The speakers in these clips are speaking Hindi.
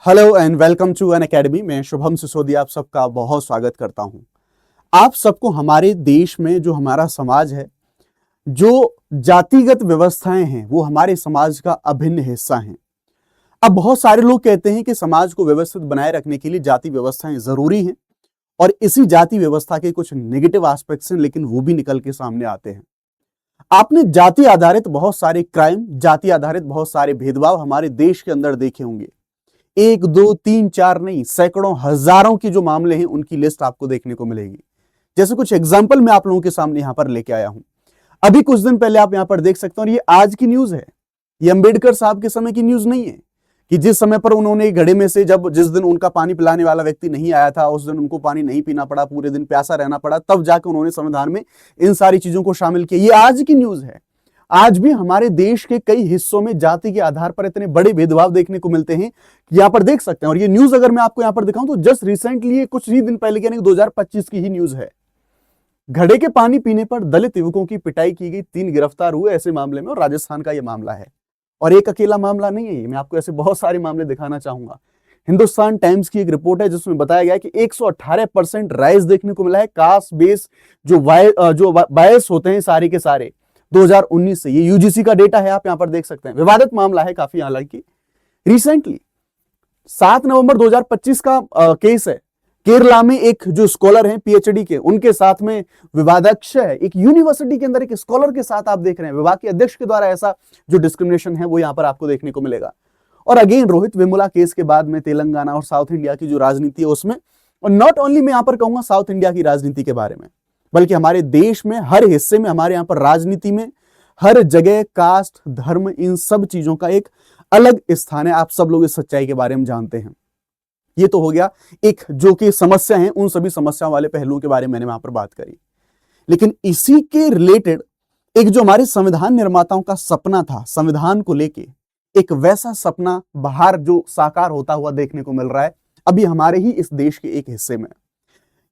Hello and welcome to Unacademy. मैं शुभम सिसोदिया आप सबका बहुत स्वागत करता हूं। आप सबको हमारे देश में जो हमारा समाज है, जो जातिगत व्यवस्थाएं हैं, वो हमारे समाज का अभिन्न हिस्सा हैं। अब बहुत सारे लोग कहते हैं कि समाज को व्यवस्थित बनाए रखने के लिए जाति व्यवस्थाएं जरूरी हैं और इसी जाति व्यवस्था के कुछ नेगेटिव एस्पेक्ट्स हैं, लेकिन वो भी निकल के सामने आते हैं। आपने जाति आधारित बहुत सारे क्राइम, जाति आधारित बहुत सारे भेदभाव हमारे देश के अंदर देखे होंगे। एक दो तीन चार नहीं, सैकड़ों हजारों के जो मामले हैं उनकी लिस्ट आपको देखने को मिलेगी। जैसे कुछ एग्जाम्पल मैं आप लोगों के सामने यहां पर लेके आया हूं। अभी कुछ दिन पहले आप यहां पर देख सकते हैं, और ये आज की न्यूज है, ये अंबेडकर साहब के समय की न्यूज नहीं है कि जिस समय पर उन्होंने घड़े में से जिस दिन उनका पानी पिलाने वाला व्यक्ति नहीं आया था, उस दिन उनको पानी नहीं पीना पड़ा, पूरे दिन प्यासा रहना पड़ा, तब जाकर उन्होंने संविधान में इन सारी चीजों को शामिल किया। ये आज की न्यूज है। आज भी हमारे देश के कई हिस्सों में जाति के आधार पर इतने बड़े भेदभाव देखने को मिलते हैं कि यहां पर देख सकते हैं। और ये न्यूज अगर मैं आपको यहां पर दिखाऊं तो जस्ट रिसेंटली, कुछ ही दिन पहले, यानी 2025 की ही न्यूज है। घड़े के पानी पीने पर दलित युवकों की पिटाई की गई, 3 गिरफ्तार हुए ऐसे मामले में, और राजस्थान का यह मामला है। और एक अकेला मामला नहीं है ये, मैं आपको ऐसे बहुत सारे मामले दिखाना चाहूंगा। हिंदुस्तान टाइम्स की एक रिपोर्ट है जिसमें बताया गया है कि 118% राइज देखने को मिला है कास्ट बेस जो बायस होते हैं सारे के सारे 2019 से। ये यूजीसी का डेटा है, आप यहां पर देख सकते हैं। विवादित मामला है काफी, हालांकि रिसेंटली 7 नवंबर 2025 का केस है। केरला में एक जो स्कॉलर हैं पीएचडी के, उनके साथ में विवादाक्ष है। एक यूनिवर्सिटी के अंदर एक स्कॉलर के साथ आप देख रहे हैं विभाग के अध्यक्ष के द्वारा ऐसा जो डिस्क्रिमिनेशन है वो यहां पर आपको देखने को मिलेगा। और अगेन रोहित वेमुला केस के बाद में तेलंगाना और साउथ इंडिया की जो राजनीति है उसमें, और नॉट ओनली मैं यहां पर कहूंगा साउथ इंडिया की राजनीति के बारे में, बल्कि हमारे देश में हर हिस्से में, हमारे यहां पर राजनीति में हर जगह कास्ट, धर्म, इन सब चीजों का एक अलग स्थान है। आप सब लोग इस सच्चाई के बारे में जानते हैं। ये तो हो गया एक जो कि समस्या है, उन सभी समस्याओं वाले पहलुओं के बारे में मैंने वहां पर बात करी। लेकिन इसी के रिलेटेड एक जो हमारे संविधान निर्माताओं का सपना था संविधान को लेके, एक वैसा सपना बाहर जो साकार होता हुआ देखने को मिल रहा है अभी हमारे ही इस देश के एक हिस्से में।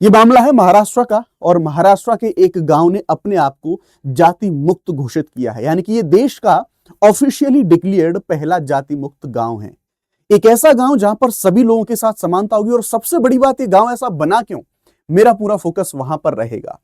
ये मामला है महाराष्ट्र का, और महाराष्ट्र के एक गांव ने अपने आप को जाति मुक्त घोषित किया है। यानी कि ये देश का ऑफिशियली डिक्लेयर्ड पहला जाति मुक्त गांव है। एक ऐसा गांव जहां पर सभी लोगों के साथ समानता होगी। और सबसे बड़ी बात, ये गांव ऐसा बना क्यों, मेरा पूरा फोकस वहां पर रहेगा।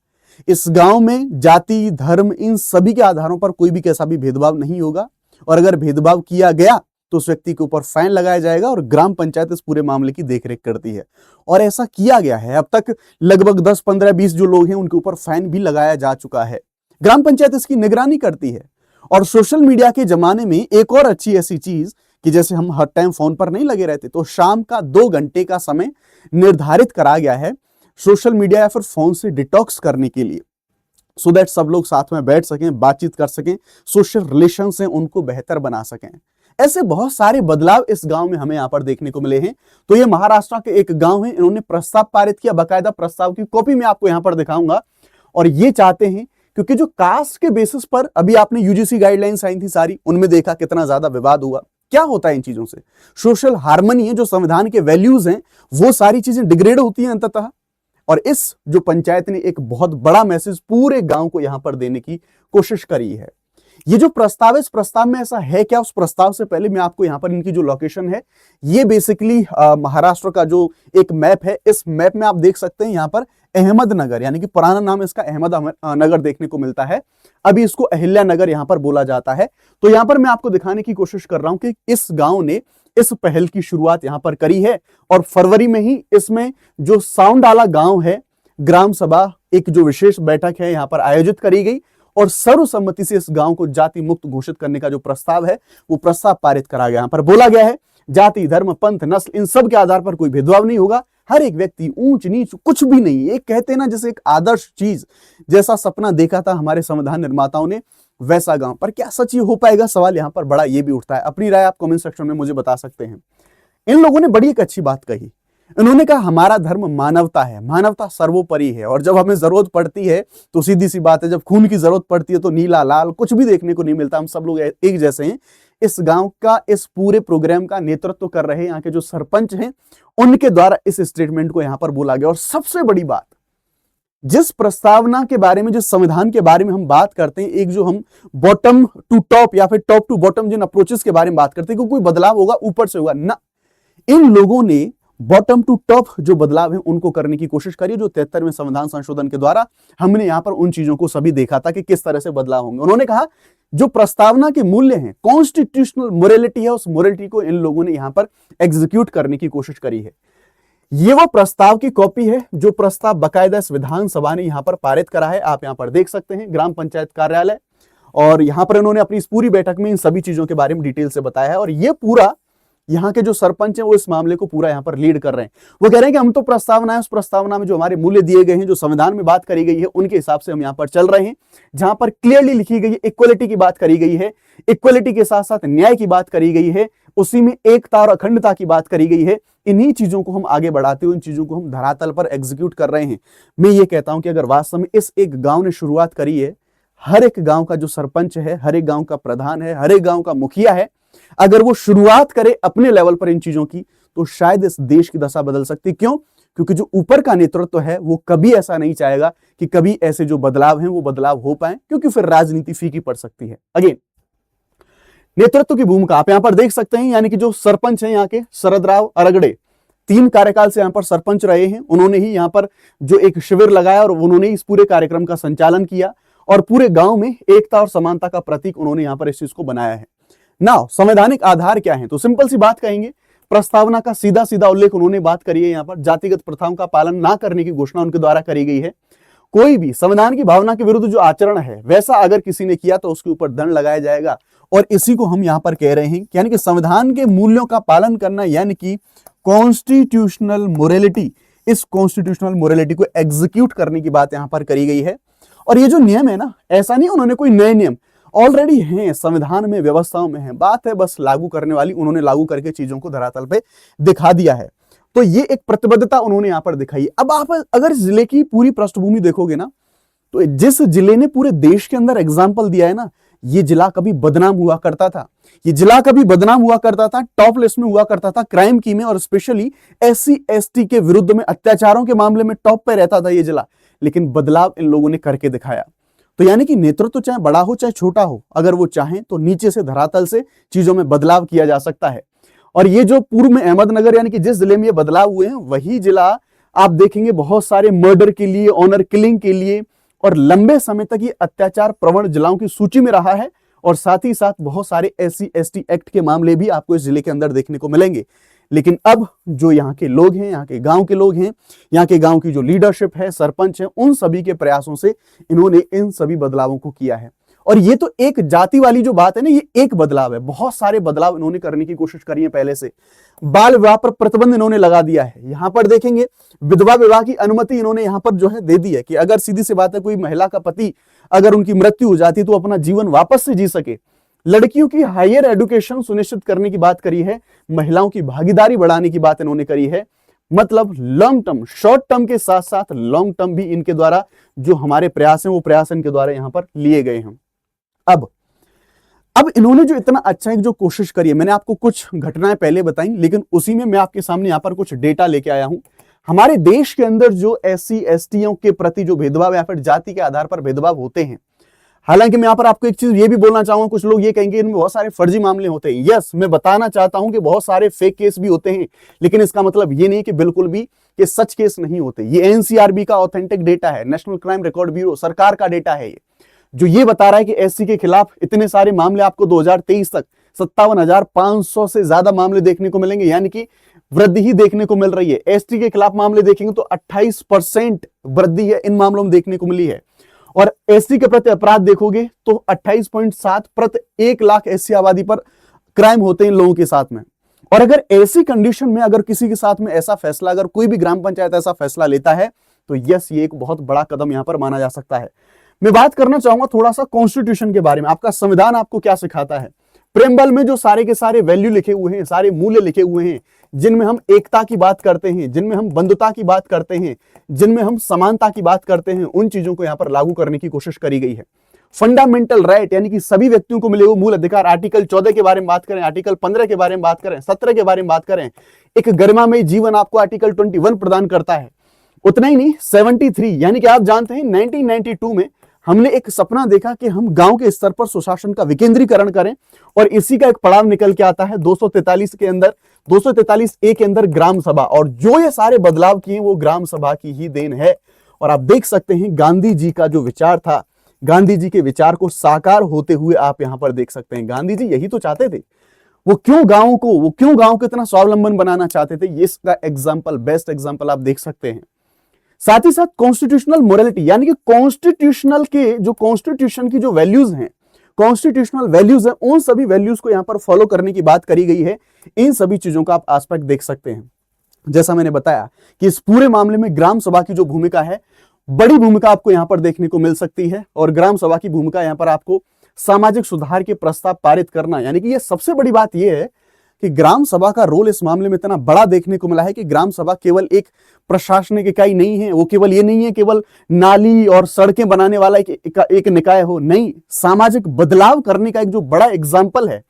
इस गांव में जाति, धर्म, इन सभी के आधारों पर कोई भी कैसा भी भेदभाव नहीं होगा, और अगर भेदभाव किया गया तो उस व्यक्ति के ऊपर फाइन लगाया जाएगा, और ग्राम पंचायत इस पूरे मामले की देखरेख करती है। और ऐसा किया गया है। अब तक लगभग 10, 15, 20 जो लोग हैं उनके ऊपर फाइन भी लगाया जा चुका है। ग्राम पंचायत इसकी निगरानी करती है। और सोशल मीडिया के जमाने में एक और अच्छी ऐसी चीज कि जैसे हम हर टाइम फोन पर नहीं लगे रहते, तो शाम का 2 घंटे का समय निर्धारित करा गया है सोशल मीडिया या फिर फोन से डिटॉक्स करने के लिए, सो दैट सब लोग साथ में बैठ सकें, बातचीत कर सकें, सोशल रिलेशन हैं उनको बेहतर बना सकें। ऐसे बहुत सारे बदलाव इस गांव में हमें यहां पर देखने को मिले हैं। तो ये महाराष्ट्र के एक गांव है, इन्होंने प्रस्ताव पारित किया, बाकायदा प्रस्ताव की कॉपी मैं आपको यहां पर दिखाऊंगा। और ये चाहते हैं, क्योंकि जो कास्ट के बेसिस पर अभी आपने यूजीसी गाइडलाइंस आई थी सारी, उनमें देखा कितना ज्यादा विवाद हुआ। क्या होता है इन चीजों से, सोशल हार्मनी है, जो संविधान के वैल्यूज हैं वो सारी चीजें डिग्रेड होती हैं अंततः। और इस जो पंचायत ने एक बहुत बड़ा मैसेज पूरे गांव को यहां पर देने की कोशिश करी है। ये जो प्रस्ताव है, इस प्रस्ताव में ऐसा है क्या, उस प्रस्ताव से पहले मैं आपको यहां पर इनकी जो लोकेशन है, ये बेसिकली महाराष्ट्र का जो एक मैप है, इस मैप में आप देख सकते हैं यहां पर अहमदनगर, यानी कि पुराना नाम इसका अहमद नगर देखने को मिलता है। अभी इसको अहिल्या नगर यहां पर बोला जाता है। तो यहां पर मैं आपको दिखाने की कोशिश कर रहा हूं कि इस गांव ने इस पहल की शुरुआत यहां पर करी है। और फरवरी में ही इसमें जो साउंडाला गांव है, ग्राम सभा एक जो विशेष बैठक है यहां पर आयोजित करी गई, और सर्वसम्मति से इस गांव को जाति मुक्त घोषित करने का जो प्रस्ताव है वो प्रस्ताव पारित करा गया। यहां पर बोला गया है जाति, धर्म, पंथ, नस्ल, इन सब के आधार पर कोई भेदभाव नहीं होगा। हर एक व्यक्ति, ऊंच नीच कुछ भी नहीं। एक कहते हैं ना, जैसे एक आदर्श चीज, जैसा सपना देखा था हमारे संविधान निर्माताओं ने, वैसा गांव। पर क्या सच ये हो पाएगा, सवाल यहां पर बड़ा ये भी उठता है। अपनी राय आप कमेंट सेक्शन में मुझे बता सकते हैं। इन लोगों ने बड़ी एक अच्छी बात कही। इन्होंने कहा हमारा धर्म मानवता है, मानवता सर्वोपरि है, और जब हमें जरूरत पड़ती है तो सीधी सी बात है, जब खून की जरूरत पड़ती है तो नीला लाल कुछ भी देखने को नहीं मिलता, हम सब लोग एक जैसे हैं। इस गांव का, इस पूरे प्रोग्राम का नेतृत्व कर रहे यहाँ के जो सरपंच हैं, उनके द्वारा इस स्टेटमेंट को यहां पर बोला गया। और सबसे बड़ी बात, जिस प्रस्तावना के बारे में, जिस संविधान के बारे में हम बात करते हैं, एक जो हम बॉटम टू टॉप या फिर टॉप टू बॉटम जिन अप्रोचेस के बारे में बात करते हैं कि कोई बदलाव होगा ऊपर से होगा ना, इन लोगों ने बॉटम टू टॉप जो बदलाव है उनको करने की कोशिश करी, जो 73वें संविधान संशोधन के द्वारा हमने यहां पर उन चीजों को सभी देखा था कि किस तरह से बदलाव होंगे। उन्होंने कहा जो प्रस्तावना के मूल्य हैं, कॉन्स्टिट्यूशनल मोरालिटी है, उस मोरालिटी को इन लोगों ने यहां पर एग्जीक्यूट करने की कोशिश करी है। ये वो प्रस्ताव की कॉपी है जो प्रस्ताव बकायदा इस विधानसभा ने यहां पर पारित करा है। आप यहां पर देख सकते हैं ग्राम पंचायत कार्यालय, और यहां पर इन्होंने अपनी इस पूरी बैठक में इन सभी चीजों के बारे में डिटेल से बताया है। और ये पूरा यहाँ के जो सरपंच हैं वो इस मामले को पूरा यहाँ पर लीड कर रहे हैं। वो कह रहे हैं कि हम तो प्रस्तावना है, उस प्रस्तावना में जो हमारे मूल्य दिए गए हैं, जो संविधान में बात करी गई है, उनके हिसाब से हम यहाँ पर चल रहे हैं। जहां पर क्लियरली लिखी गई है, इक्वलिटी की बात करी गई है, इक्वलिटी के साथ साथ न्याय की बात करी गई है, उसी में एकता और अखंडता की बात करी गई है। इन्हीं चीजों को हम आगे बढ़ाते हुए इन चीजों को हम धरातल पर एग्जीक्यूट कर रहे हैं। मैं ये कहता हूं कि अगर वास्तव में इस एक गांव ने शुरुआत करी है, हर एक गांव का जो सरपंच है, हर एक गांव का प्रधान है, हर एक गांव का मुखिया है, अगर वो शुरुआत करे अपने लेवल पर इन चीजों की, तो शायद इस देश की दशा बदल सकती। क्यों? क्योंकि जो ऊपर का नेतृत्व है वो कभी ऐसा नहीं चाहेगा कि कभी ऐसे जो बदलाव हैं वो बदलाव हो पाए, क्योंकि फिर राजनीति फीकी पड़ सकती है। अगेन, नेतृत्व की भूमिका आप यहां पर देख सकते हैं, यानी कि जो सरपंच हैं यहाँ के शरद राव अरगड़े 3 कार्यकाल से यहां पर सरपंच रहे हैं। उन्होंने ही यहां पर जो एक शिविर लगाया और उन्होंने इस पूरे कार्यक्रम का संचालन किया, और पूरे गांव में एकता और समानता का प्रतीक उन्होंने यहां पर इस चीज को बनाया है। नाउ संवैधानिक आधार क्या है? तो सिंपल सी बात कहेंगे, प्रस्तावना का सीधा सीधा उल्लेख उन्होंने बात करी है। यहाँ पर जातिगत प्रथाओं का पालन ना करने की घोषणा उनके द्वारा करी गई है। कोई भी संविधान की भावना के विरुद्ध जो आचरण है वैसा अगर किसी ने किया तो उसके ऊपर दंड लगाया जाएगा। और इसी को हम यहाँ पर कह रहे हैं, यानी कि संविधान के मूल्यों का पालन करना, यानी कि कॉन्स्टिट्यूशनल मोरालिटी, इस कॉन्स्टिट्यूशनल मोरालिटी को एग्जीक्यूट करने की बात यहाँ पर करी गई है। और ये जो नियम है ना, ऐसा नहीं उन्होंने कोई नए नियम ऑलरेडी हैं, संविधान में, व्यवस्थाओं में है, बात है बस लागू करने वाली। उन्होंने लागू करके चीजों को धरातल पे दिखा दिया है। तो ये एक प्रतिबद्धता उन्होंने यहां पर दिखाई। अब आप अगर जिले की पूरी पृष्ठभूमि देखोगे ना, तो जिस जिले ने पूरे देश के अंदर एग्जाम्पल दिया है ना, ये जिला कभी बदनाम हुआ करता था। ये जिला कभी बदनाम हुआ करता था, टॉप लिस्ट में हुआ करता था क्राइम की में, और स्पेशली SC ST के विरुद्ध में अत्याचारों के मामले में टॉप पे रहता था ये जिला। लेकिन बदलाव इन लोगों ने करके दिखाया। तो यानी कि नेतृत्व चाहे बड़ा हो चाहे छोटा हो, अगर वो चाहें तो नीचे से धरातल से चीजों में बदलाव किया जा सकता है। और ये जो पूर्व में अहमदनगर, यानी कि जिस जिले में ये बदलाव हुए हैं, वही जिला आप देखेंगे बहुत सारे मर्डर के लिए, ऑनर किलिंग के लिए, और लंबे समय तक ये अत्याचार प्रवण जिलाओं की सूची में रहा है। और साथ ही साथ बहुत सारे SC ST एक्ट के मामले भी आपको इस जिले के अंदर देखने को मिलेंगे। लेकिन अब जो यहाँ के लोग हैं, यहाँ के गांव के लोग हैं, यहाँ के गांव की जो लीडरशिप है, सरपंच है, उन सभी के प्रयासों से इन्होंने इन सभी बदलावों को किया है। और ये तो एक जाति वाली जो बात है ना, ये एक बदलाव है, बहुत सारे बदलाव इन्होंने करने की कोशिश करी है पहले से। बाल विवाह पर प्रतिबंध इन्होंने लगा दिया है। यहाँ पर देखेंगे विधवा विवाह की अनुमति इन्होंने यहाँ पर जो है दे दी है, कि अगर सीधी सी बात है कोई महिला का पति अगर उनकी मृत्यु हो जाती तो अपना जीवन वापस से जी सके। लड़कियों की हायर एजुकेशन सुनिश्चित करने की बात करी है, महिलाओं की भागीदारी बढ़ाने की बात इन्होंने करी है। मतलब लॉन्ग टर्म, शॉर्ट टर्म के साथ साथ लॉन्ग टर्म भी इनके द्वारा जो हमारे प्रयास हैं वो प्रयास इनके द्वारा यहां पर लिए गए हैं। अब इन्होंने जो इतना अच्छा एक जो कोशिश करी है, मैंने आपको कुछ घटनाएं पहले बताई, लेकिन उसी में मैं आपके सामने यहां पर कुछ डेटा लेके आया हूं। हमारे देश के अंदर जो SC STों के प्रति जो भेदभाव या फिर जाति के आधार पर भेदभाव होते हैं, हालांकि मैं यहां पर आपको एक चीज ये भी बोलना चाहूंगा, कुछ लोग ये कहेंगे इनमें बहुत सारे फर्जी मामले होते हैं। यस, मैं बताना चाहता हूं कि बहुत सारे फेक केस भी होते हैं, लेकिन इसका मतलब ये नहीं कि बिल्कुल भी कि सच केस नहीं होते। ये NCRB का ऑथेंटिक डेटा है, नेशनल क्राइम रिकॉर्ड ब्यूरो, सरकार का डेटा है ये, जो ये बता रहा है कि SC के खिलाफ इतने सारे मामले आपको 2023 तक 57,500 से ज्यादा मामले देखने को मिलेंगे, यानी कि वृद्धि ही देखने को मिल रही है। ST के खिलाफ मामले देखेंगे तो 28% वृद्धि है इन मामलों में देखने को मिली है। और ST के प्रति अपराध देखोगे तो 28.7 प्रति 1 लाख SC आबादी पर क्राइम होते हैं इन लोगों के साथ में। और अगर ऐसी कंडीशन में अगर किसी के साथ में ऐसा फैसला, अगर कोई भी ग्राम पंचायत ऐसा फैसला लेता है, तो यस, ये एक बहुत बड़ा कदम यहां पर माना जा सकता है। मैं बात करना चाहूंगा थोड़ा सा कॉन्स्टिट्यूशन के बारे में। आपका संविधान आपको क्या सिखाता है? प्रेमबल में जो सारे के सारे वैल्यू लिखे हुए हैं, सारे मूल्य लिखे हुए हैं, जिनमें हम एकता की बात करते हैं, जिनमें हम बंधुता की बात करते हैं, जिनमें हम समानता की बात करते हैं, उन चीजों को यहां पर लागू करने की कोशिश करी गई है। फंडामेंटल राइट, यानी कि सभी व्यक्तियों को मिले हुए मूल अधिकार, आर्टिकल 14 के बारे में बात करें, आर्टिकल 15 के बारे में बात करें, 17 के बारे में बात करें, एक गरिमामय जीवन आपको आर्टिकल 21 प्रदान करता है। उतना ही नहीं, 73, यानी कि आप जानते हैं 1992 में हमने एक सपना देखा कि हम गांव के स्तर पर सुशासन का विकेंद्रीकरण करें, और इसी का एक पड़ाव निकल के आता है 243 के अंदर, 243 ए के अंदर ग्राम सभा। और जो ये सारे बदलाव किए वो ग्राम सभा की ही देन है। और आप देख सकते हैं गांधी जी का जो विचार था, गांधी जी के विचार को साकार होते हुए आप यहां पर देख सकते हैं। गांधी जी यही तो चाहते थे। वो क्यों गांव को इतना स्वावलंबन बनाना चाहते थे, ये इसका एग्जाम्पल, बेस्ट एग्जाम्पल आप देख सकते हैं। साथ ही साथ कॉन्स्टिट्यूशनल मोरालिटी, यानी कि कॉन्स्टिट्यूशनल के जो कॉन्स्टिट्यूशन की जो वैल्यूज हैं, कॉन्स्टिट्यूशनल वैल्यूज हैं, उन सभी वैल्यूज को यहां पर फॉलो करने की बात करी गई है। इन सभी चीजों का आप एस्पेक्ट देख सकते हैं। जैसा मैंने बताया कि इस पूरे मामले में ग्राम सभा की जो भूमिका है, बड़ी भूमिका आपको यहां पर देखने को मिल सकती है। और ग्राम सभा की भूमिका यहां पर आपको सामाजिक सुधार के प्रस्ताव पारित करना, यानी कि यह सबसे बड़ी बात यह है कि ग्राम सभा का रोल इस मामले में इतना बड़ा देखने को मिला है कि ग्राम सभा केवल एक प्रशासनिक इकाई नहीं है, वो केवल ये नहीं है केवल नाली और सड़कें बनाने वाला एक निकाय हो, नहीं, सामाजिक बदलाव करने का एक जो बड़ा एग्जाम्पल है।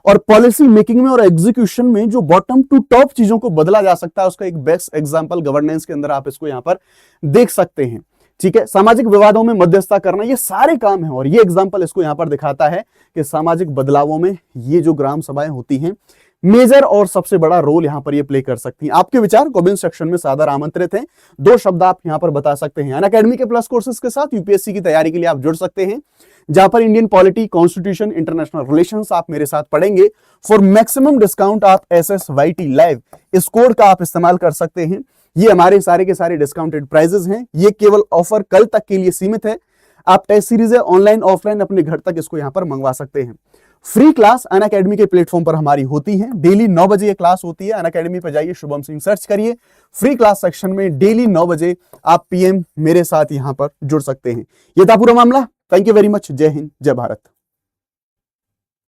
और पॉलिसी मेकिंग में और एग्जीक्यूशन में जो बॉटम टू टॉप चीजों को बदला जा सकता है, उसका एक बेस्ट एग्जाम्पल गवर्नेंस के अंदर आप इसको यहां पर देख सकते हैं। ठीक है, सामाजिक विवादों में मध्यस्थता करना, ये सारे काम हैं। और ये एग्जाम्पल इसको यहां पर दिखाता है कि सामाजिक बदलावों में ये जो ग्राम सभाएं होती हैं, मेजर और सबसे बड़ा रोल यहां पर ये प्ले कर सकती हैं। आपके विचार कमेंट सेक्शन में सादर आमंत्रित हैं। 2 शब्द आप यहां पर बता सकते हैं। अनअकैडमी के प्लस कोर्सेज के साथ यूपीएससी की तैयारी के लिए आप जुड़ सकते हैं, जहां पर Indian polity, constitution, international relations आप मेरे साथ पढ़ेंगे। फॉर मैक्सिमम डिस्काउंट आप SSYT लाइव इस कोड का आप इस्तेमाल कर सकते हैं। ये हमारे सारे के सारे डिस्काउंटेड प्राइजेस हैं। ये केवल ऑफर कल तक के लिए सीमित है। आप टेस्ट सीरीज है ऑनलाइन ऑफलाइन अपने घर तक इसको यहां पर मंगवा सकते हैं। फ्री क्लास अनअकैडमी के प्लेटफॉर्म पर हमारी होती है। डेली 9 बजे ये क्लास होती है। अनअकैडमी पर जाइए, शुभम सिंह सर्च करिए, फ्री क्लास सेक्शन में डेली 9 बजे आप PM मेरे साथ यहां पर जुड़ सकते हैं। ये था पूरा मामला। Thank you very much. जय हिंद, जय भारत।